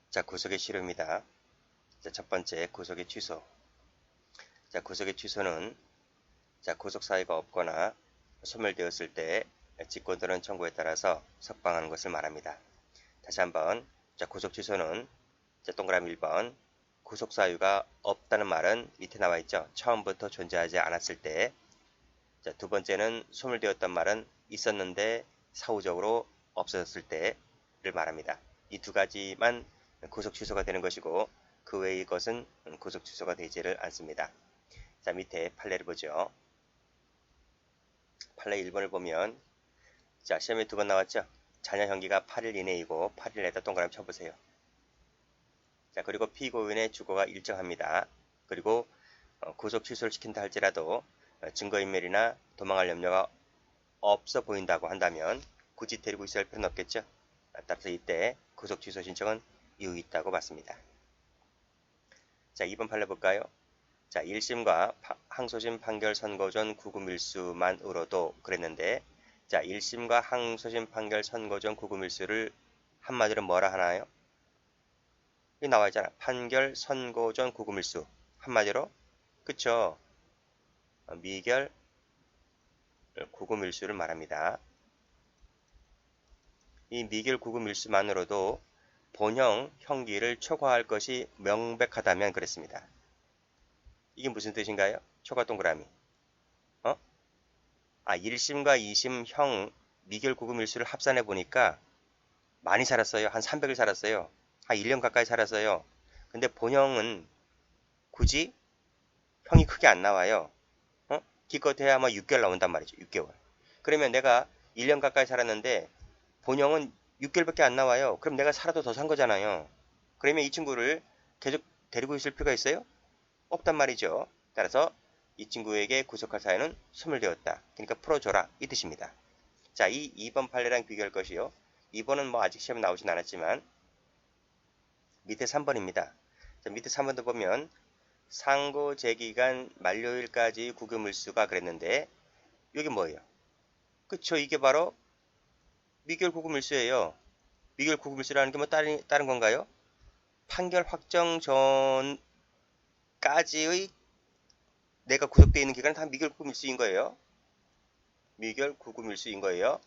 자, 구속의 실효입니다. 자, 첫 번째, 구속의 취소. 자, 구속의 취소는 구속 사유가 없거나 소멸되었을 때 직권 또는 청구에 따라서 석방하는 것을 말합니다. 다시 한번, 구속 취소는 동그라미 1번, 구속 사유가 없다는 말은 밑에 나와 있죠. 처음부터 존재하지 않았을 때. 자, 두 번째는 소멸되었단 말은 있었는데 사후적으로 없어졌을 때를 말합니다. 이 두 가지만 구속 취소가 되는 것이고 그 외의 것은 구속 취소가 되지를 않습니다. 자, 밑에 판례를 보죠. 판례 1번을 보면 시험에 두 번 나왔죠. 자녀 형기가 8일 이내이고 8일 내다 동그라미 쳐보세요. 자, 그리고 피고인의 주거가 일정합니다. 그리고 구속 취소를 시킨다 할지라도 증거인멸이나 도망할 염려가 없어 보인다고 한다면 굳이 데리고 있어야 할 필요는 없겠죠. 따라서 이때 구속 취소 신청은 이유 있다고 봤습니다. 자, 2번 판례 볼까요? 자, 1심과 항소심 판결 선고 전 구금일수만으로도 그랬는데, 자, 1심과 항소심 판결 선고 전 구금일수를 한마디로 뭐라 하나요? 여기 나와 있잖아. 판결 선고 전 구금일수. 한마디로, 그쵸? 미결 구금일수를 말합니다. 이 미결 구금일수만으로도 본형 형기를 초과할 것이 명백하다면 그랬습니다. 이게 무슨 뜻인가요? 초과 동그라미. 1심과 2심 형 미결 구금일수를 합산해 보니까 많이 살았어요. 한 300일 살았어요. 한 1년 가까이 살았어요. 근데 본형은 굳이 형이 크게 안 나와요. 기껏해야 아마 6개월 나온단 말이죠. 6개월. 그러면 내가 1년 가까이 살았는데 본형은 6개월밖에 안 나와요. 그럼 내가 살아도 더 산 거잖아요. 그러면 이 친구를 계속 데리고 있을 필요가 있어요? 없단 말이죠. 따라서 이 친구에게 구속할 사유는 소멸되었다. 그러니까 풀어줘라. 이 뜻입니다. 자, 이 2번 판례랑 비교할 것이요. 2번은 뭐 아직 시험에 나오진 않았지만 밑에 3번입니다. 자, 밑에 3번도 보면 상고 제기간 만료일까지 구금일수가 그랬는데 이게 뭐예요? 그쵸, 이게 바로 미결 구금일수예요. 미결 구금일수라는 게 뭐 다른 건가요? 판결 확정 전까지의 내가 구속되어 있는 기간은 다 미결 구금일수인 거예요. 미결 구금일수인 거예요.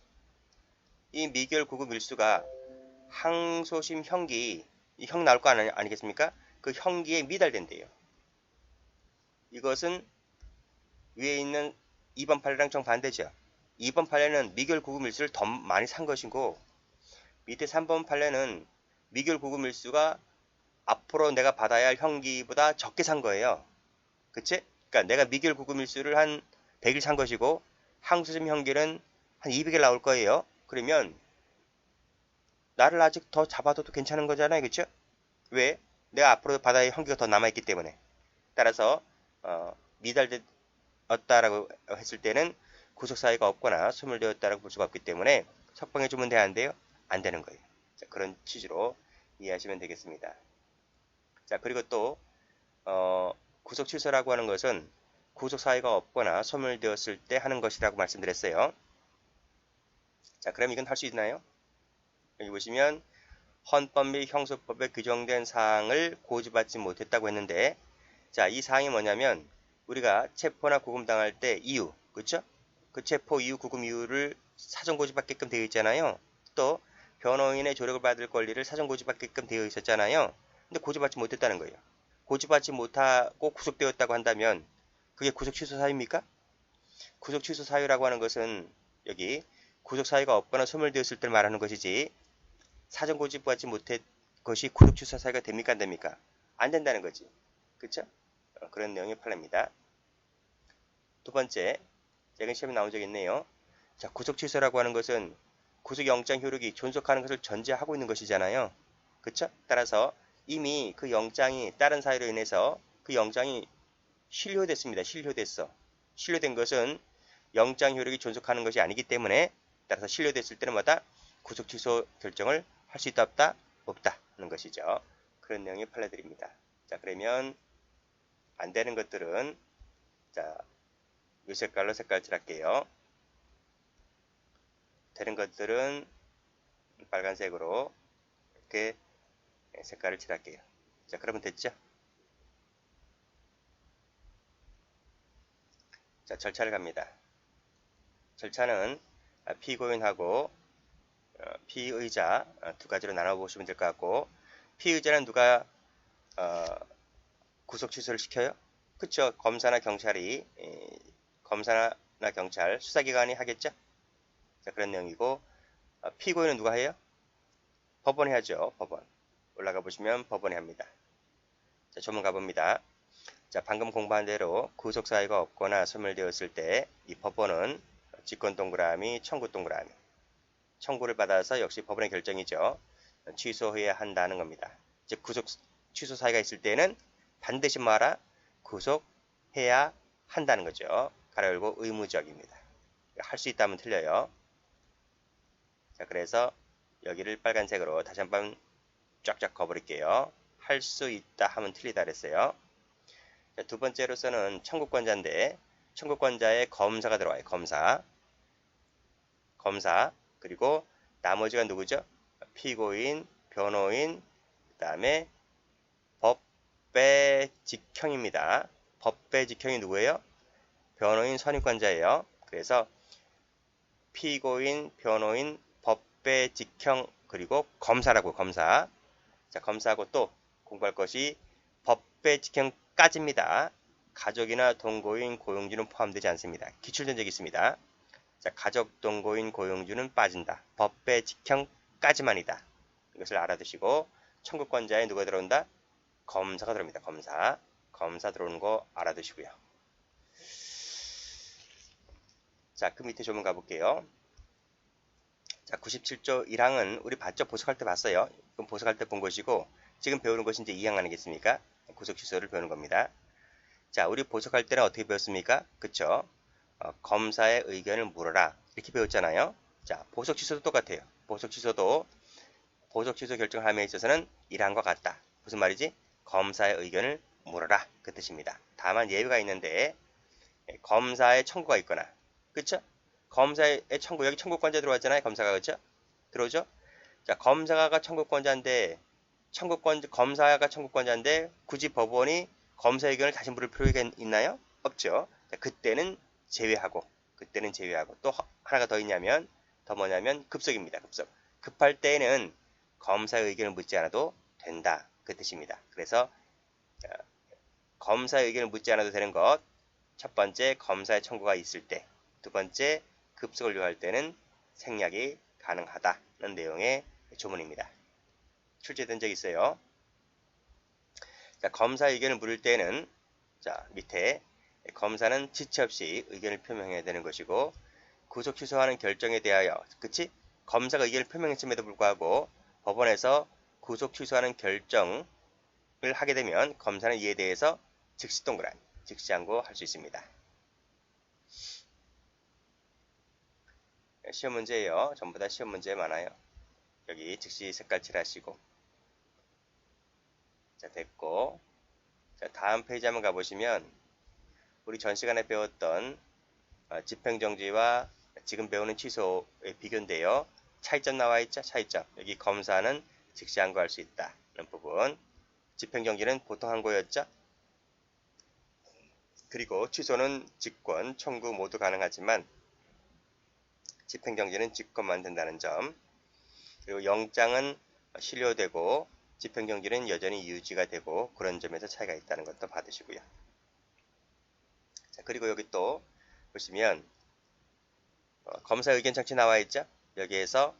이 미결 구금일수가 항소심 형기, 이 형 나올 거 아니겠습니까? 그 형기에 미달된대요. 이것은 위에 있는 2번 판례랑 정반대죠. 2번 판례는 미결 구금일수를 더 많이 산 것이고 밑에 3번 판례는 미결 구금일수가 앞으로 내가 받아야 할 형기보다 적게 산 거예요. 그치? 그러니까 내가 미결 구금일수를 한 100일 산 것이고 항소심 형기는 한 200일 나올 거예요. 그러면 나를 아직 더 잡아둬도 괜찮은 거잖아요. 그쵸? 왜? 내가 앞으로 받아야 할 형기가 더 남아있기 때문에. 따라서 미달되었다라고 했을 때는 구속사유가 없거나 소멸되었다라고 볼 수가 없기 때문에 석방해주면 돼, 안 돼요? 안 되는 거예요. 자, 그런 취지로 이해하시면 되겠습니다. 자, 그리고 또 구속 취소라고 하는 것은 구속 사유가 없거나 소멸되었을 때 하는 것이라고 말씀드렸어요. 자, 그럼 이건 할 수 있나요? 여기 보시면 헌법 및 형소법에 규정된 사항을 고지받지 못했다고 했는데, 자, 이 사항이 뭐냐면 우리가 체포나 구금당할 때 이유, 그렇죠? 그 체포 이유, 구금 이유를 사전 고지받게끔 되어 있잖아요. 또 변호인의 조력을 받을 권리를 사전 고지받게끔 되어 있었잖아요. 근데 고지받지 못했다는 거예요. 고지받지 못하고 구속되었다고 한다면 그게 구속 취소 사유입니까? 구속 취소 사유라고 하는 것은 여기 구속 사유가 없거나 소멸되었을 때 말하는 것이지 사전 고지받지 못한 것이 구속 취소 사유가 됩니까 안 됩니까? 안 된다는 거지. 그렇죠? 그런 내용의 판례입니다. 두 번째, 최근 시험에 나온 적이 있네요. 자, 구속 취소라고 하는 것은 구속영장 효력이 존속하는 것을 전제하고 있는 것이잖아요. 그렇죠? 따라서 이미 그 영장이 다른 사유로 인해서 그 영장이 실효됐습니다. 실효됐어. 실효된 것은 영장 효력이 존속하는 것이 아니기 때문에 따라서 실효됐을 때는 마다 구속 취소 결정을 할 수 있다 없다? 없다 하는 것이죠. 그런 내용의 판례들입니다. 자, 그러면 안 되는 것들은 자, 요 색깔로 색깔칠할게요. 되는 것들은 빨간색으로 이렇게 색깔을 칠할게요. 자, 그러면 됐죠? 자, 절차를 갑니다. 절차는 피고인하고 피의자 두 가지로 나눠 보시면 될 것 같고, 피의자는 누가 구속 취소를 시켜요? 그쵸? 검사나 경찰이 검사나 경찰 수사기관이 하겠죠? 자, 그런 내용이고, 피고인은 누가 해요? 법원이 하죠. 법원. 올라가 보시면 법원이 합니다. 자, 조문 가봅니다. 자, 방금 공부한 대로 구속 사유가 없거나 소멸되었을 때 이 법원은 직권 동그라미, 청구 동그라미. 청구를 받아서 역시 법원의 결정이죠. 취소해야 한다는 겁니다. 즉 구속 취소 사유가 있을 때는 반드시 뭐하라? 구속해야 한다는 거죠. 가로 열고 의무적입니다. 할 수 있다면 틀려요. 자, 그래서 여기를 빨간색으로 다시 한번 쫙쫙 그어버릴게요. 할 수 있다 하면 틀리다 그랬어요. 자, 두 번째로서는 청구권자인데 청구권자의 검사가 들어와요. 검사 그리고 나머지가 누구죠? 피고인, 변호인, 그 다음에 법배직형입니다. 법배직형이 누구예요? 변호인, 선임권자예요. 그래서 피고인, 변호인, 법배직형 그리고 검사라고 검사. 자, 검사하고 또 공부할 것이 법배직형까지입니다. 가족이나 동거인, 고용주는 포함되지 않습니다. 기출전적이 있습니다. 자, 가족, 동거인, 고용주는 빠진다. 법배직형까지만이다. 이것을 알아두시고 청구권자에 누가 들어온다? 검사가 들어옵니다. 검사 들어오는 거 알아두시고요. 자, 그 밑에 조문 가볼게요. 자, 97조 1항은 우리 봤죠? 보석할 때 봤어요. 그럼 보석할 때 본 것이고 지금 배우는 것이 이제 2항 아니겠습니까? 구속 취소를 배우는 겁니다. 자, 우리 보석할 때는 어떻게 배웠습니까? 그쵸? 검사의 의견을 물어라. 이렇게 배웠잖아요. 자, 보석 취소도 똑같아요. 보석 취소 결정함에 있어서는 1항과 같다. 무슨 말이지? 검사의 의견을 물어라. 그 뜻입니다. 다만 예외가 있는데 검사의 청구가 있거나 그쵸? 검사의 청구, 여기 청구권자 들어왔잖아요. 검사가 그쵸? 들어오죠? 자, 검사가 청구권자인데 검사가 청구권자인데 굳이 법원이 검사 의견을 다시 물을 필요가 있나요? 없죠. 자, 그때는 제외하고 또 하나가 더 있냐면 더 뭐냐면 급속입니다. 급할 때에는 검사의 의견을 묻지 않아도 된다. 그 뜻입니다. 그래서 검사의 의견을 묻지 않아도 되는 것, 첫 번째 검사의 청구가 있을 때, 두 번째 급속을 요할 때는 생략이 가능하다는 내용의 조문입니다. 출제된 적이 있어요. 자, 검사 의견을 물을 때는 자, 밑에 검사는 지체 없이 의견을 표명해야 되는 것이고 구속 취소하는 결정에 대하여 그치? 검사가 의견을 표명했음에도 불구하고 법원에서 구속 취소하는 결정을 하게 되면 검사는 이에 대해서 즉시 동그라미, 즉시 항고할 수 있습니다. 시험 문제예요. 전부 다 시험 문제 많아요. 여기 즉시 색깔 칠하시고 자, 됐고 자, 다음 페이지 한번 가보시면 우리 전 시간에 배웠던 집행정지와 지금 배우는 취소의 비교인데요. 차이점 나와 있죠? 차이점. 여기 검사는 즉시 항고할 수 있다는 부분. 집행정지는 보통 항고였죠? 그리고 취소는 직권, 청구 모두 가능하지만 집행정지는 직권만 된다는 점. 그리고 영장은 실효되고 집행정지는 여전히 유지가 되고 그런 점에서 차이가 있다는 것도 받으시고요. 자, 그리고 여기 또 보시면 검사 의견 장치 나와 있죠? 여기에서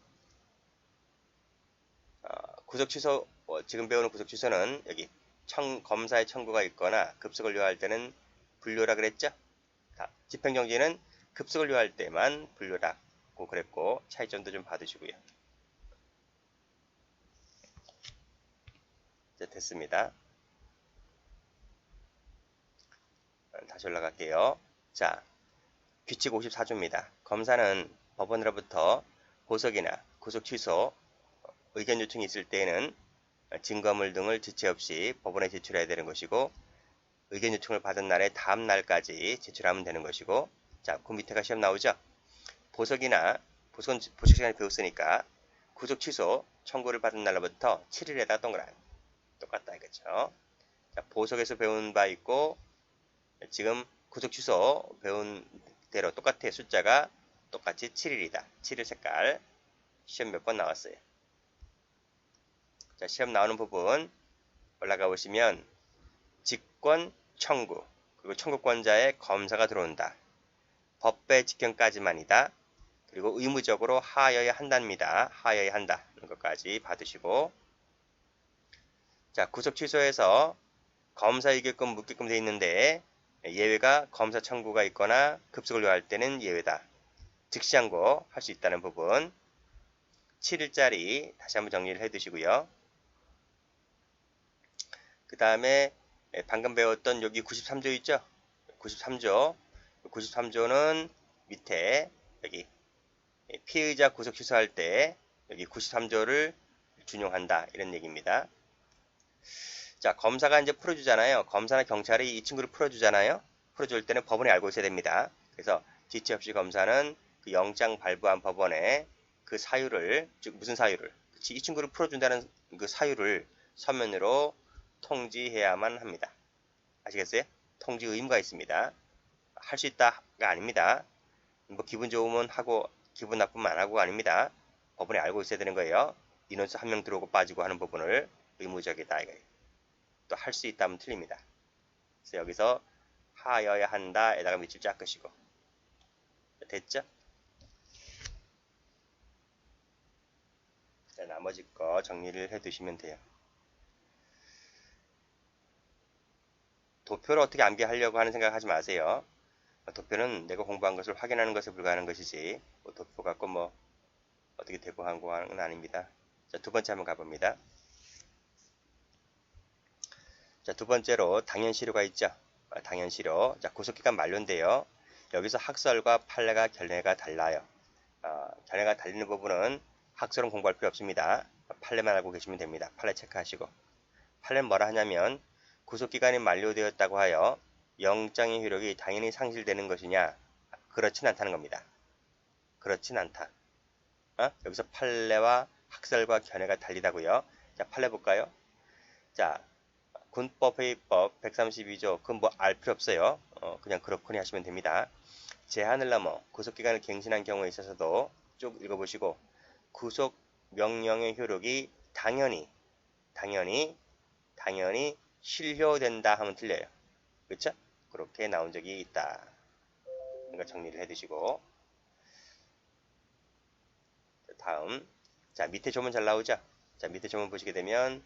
구속 취소, 지금 배우는 구속 취소는 여기 검사의 청구가 있거나 급속을 요할 때는 불료라 그랬죠? 집행정지는 급속을 요할 때만 불료라고 그랬고 차이점도 좀 받으시고요. 자, 됐습니다. 다시 올라갈게요. 자, 규칙 54조입니다. 검사는 법원으로부터 보석이나 구속 취소, 의견 요청이 있을 때에는 증거물 등을 지체 없이 법원에 제출해야 되는 것이고 의견 요청을 받은 날의 다음 날까지 제출하면 되는 것이고 자, 그 밑에가 시험 나오죠? 보석 시간에 배웠으니까 구속 취소 청구를 받은 날로부터 7일에다 동그라미 똑같다 이거죠. 자, 보석에서 배운 바 있고 지금 구속 취소 배운 대로 똑같아요. 숫자가 똑같이 7일이다. 7일 색깔. 시험 몇 번 나왔어요. 자, 시험 나오는 부분 올라가 보시면 직권 청구 그리고 청구권자의 검사가 들어온다. 법배 직권까지만이다. 그리고 의무적으로 하여야 한답니다. 하여야 한다. 이런 것까지 받으시고 자, 구속 취소에서 검사 이기끔 묻게끔 되어 있는데 예외가 검사 청구가 있거나 급속을 요할 때는 예외다. 즉시항고 할 수 있다는 부분 7일짜리 다시 한번 정리를 해 두시고요. 그 다음에 방금 배웠던 여기 93조 있죠? 93조 93조는 밑에 여기 피의자 구속 취소할 때 여기 93조를 준용한다 이런 얘기입니다. 자, 검사가 이제 풀어주잖아요. 검사나 경찰이 이 친구를 풀어주잖아요. 풀어줄 때는 법원이 알고 있어야 됩니다. 그래서 지체 없이 검사는 그 영장 발부한 법원에 그 사유를, 즉 무슨 사유를, 이 친구를 풀어준다는 그 사유를 서면으로 통지해야만 합니다. 아시겠어요? 통지 의무가 있습니다. 할 수 있다가 아닙니다. 뭐 기분 좋으면 하고 기분 나쁘면 안 하고 아닙니다. 법원이 알고 있어야 되는 거예요. 인원수 한 명 들어오고 빠지고 하는 부분을 의무적이다 이거예요. 또 할 수 있다면 틀립니다. 그래서 여기서 하여야 한다에다가 밑줄 쫙 끄시고 됐죠? 자, 나머지 거 정리를 해 두시면 돼요. 도표를 어떻게 암기하려고 하는 생각 하지 마세요. 도표는 내가 공부한 것을 확인하는 것에 불과한 것이지 뭐 도표 갖고 뭐 어떻게 되고 한 건 아닙니다. 자, 두 번째 한번 가봅니다. 자, 두 번째로 당연시료가 있죠. 당연시료. 자, 구속기간 만료인데요. 여기서 학설과 판례가 견해가 달라요. 견해가 달리는 부분은 학설은 공부할 필요 없습니다. 판례만 알고 계시면 됩니다. 판례 체크하시고. 판례는 뭐라 하냐면 구속기간이 만료되었다고 하여 영장의 효력이 당연히 상실되는 것이냐? 그렇진 않다는 겁니다. 그렇진 않다. 여기서 판례와 학설과 견해가 달리다고요. 자, 판례 볼까요? 자, 군법회의법 132조 그건 뭐 알 필요 없어요. 그냥 그렇거니 하시면 됩니다. 제한을 넘어 구속기간을 갱신한 경우에 있어서도 쭉 읽어보시고 구속 명령의 효력이 당연히 실효된다 하면 틀려요. 그렇죠? 그렇게 나온 적이 있다. 이거 정리를 해두시고 다음 자 밑에 조문 잘 나오죠? 자 밑에 조문 보시게 되면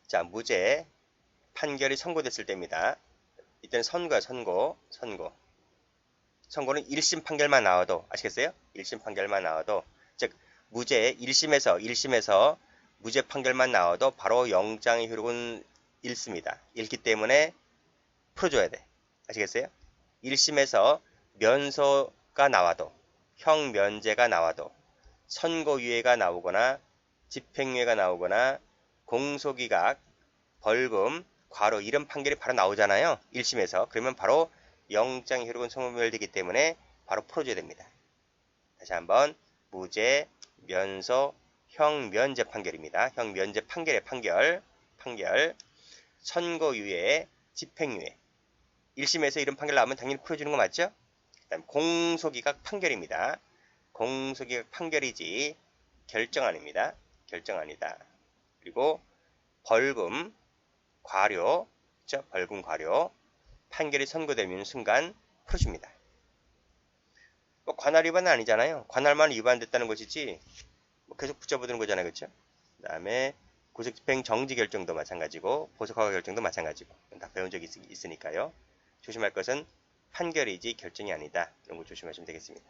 자 무죄 판결이 선고됐을 때입니다. 이때는 선고야 선고는 1심 판결만 나와도 아시겠어요? 1심 판결만 나와도 즉 무죄 1심에서 무죄 판결만 나와도 바로 영장의 효력은 잃습니다. 잃기 때문에 풀어줘야 돼. 아시겠어요? 1심에서 면소가 나와도 형면제가 나와도 선고유예가 나오거나 집행유예가 나오거나 공소기각, 벌금, 과로 이런 판결이 바로 나오잖아요. 1심에서. 그러면 바로 영장의 효력은 소멸되기 때문에 바로 풀어줘야 됩니다. 다시 한번 무죄, 면소, 형면제 판결입니다. 형면제 판결의 판결, 선고유예, 집행유예. 1심에서 이런 판결 나오면 당연히 풀어주는 거 맞죠? 그다음 공소기각 판결입니다. 공소기각 판결이지 결정안입니다. 결정안이다. 그리고 벌금, 과료, 그렇죠? 벌금, 과료 판결이 선고되는 순간 풀어줍니다. 뭐 관할 위반은 아니잖아요. 관할만 위반됐다는 것이지 뭐 계속 붙잡아두는 거잖아요. 그렇죠? 그 다음에 구속집행 정지 결정도 마찬가지고 보석허가 결정도 마찬가지고 다 배운 적이 있으니까요. 조심할 것은 판결이지 결정이 아니다. 이런 거 조심하시면 되겠습니다.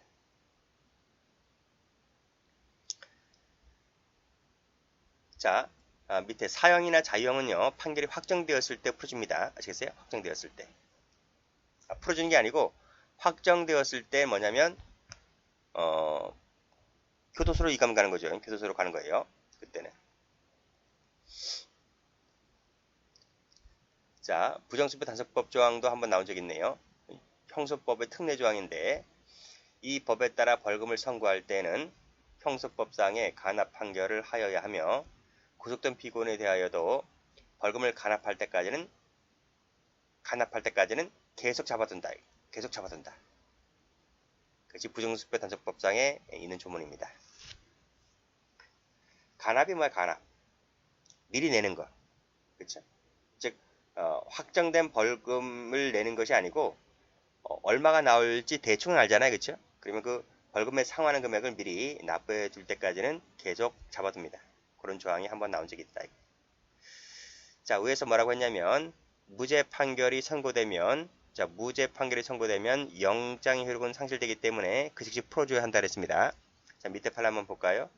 자, 밑에 사형이나 자유형은요. 판결이 확정되었을 때 풀어줍니다. 아시겠어요? 확정되었을 때. 풀어주는 게 아니고 확정되었을 때 뭐냐면 교도소로 이감 가는 거죠. 교도소로 가는 거예요. 그때는. 자, 부정수배 단속법 조항도 한번 나온 적 있네요. 형소법의 특례 조항인데 이 법에 따라 벌금을 선고할 때는 형소법상의 간합 판결을 하여야 하며 구속된 피고인에 대하여도 벌금을 간납할 때까지는 계속 잡아둔다. 계속 잡아둔다. 그것이 부정수표단속법상에 있는 조문입니다. 간합이 뭐야? 간합. 미리 내는 거. 그렇죠? 즉 확정된 벌금을 내는 것이 아니고 얼마가 나올지 대충 알잖아요. 그렇죠? 그러면 그 벌금에 상환하는 금액을 미리 납부해 둘 때까지는 계속 잡아둡니다. 그런 조항이 한번 나온 적이 있다. 자, 위에서 뭐라고 했냐면 무죄 판결이 선고되면 영장의 효력은 상실되기 때문에 그 즉시 풀어줘야 한다 그랬습니다. 자, 밑에 판을 한번 볼까요?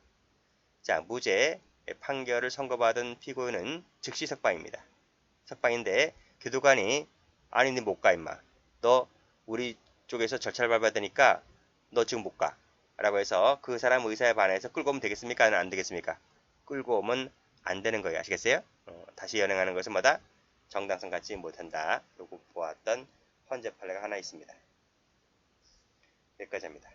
자, 무죄 판결을 선고받은 피고인은 즉시 석방입니다. 석방인데 교도관이 아니 니 못 가 임마. 너 우리 쪽에서 절차를 밟아야 되니까 너 지금 못 가. 라고 해서 그 사람 의사에 반해서 끌고 오면 되겠습니까? 아니면 안 되겠습니까? 끌고 오면 안 되는 거예요. 아시겠어요? 다시 연행하는 것은 뭐다? 정당성 갖지 못한다. 요거 보았던 헌재 판례가 하나 있습니다. 여기까지 합니다.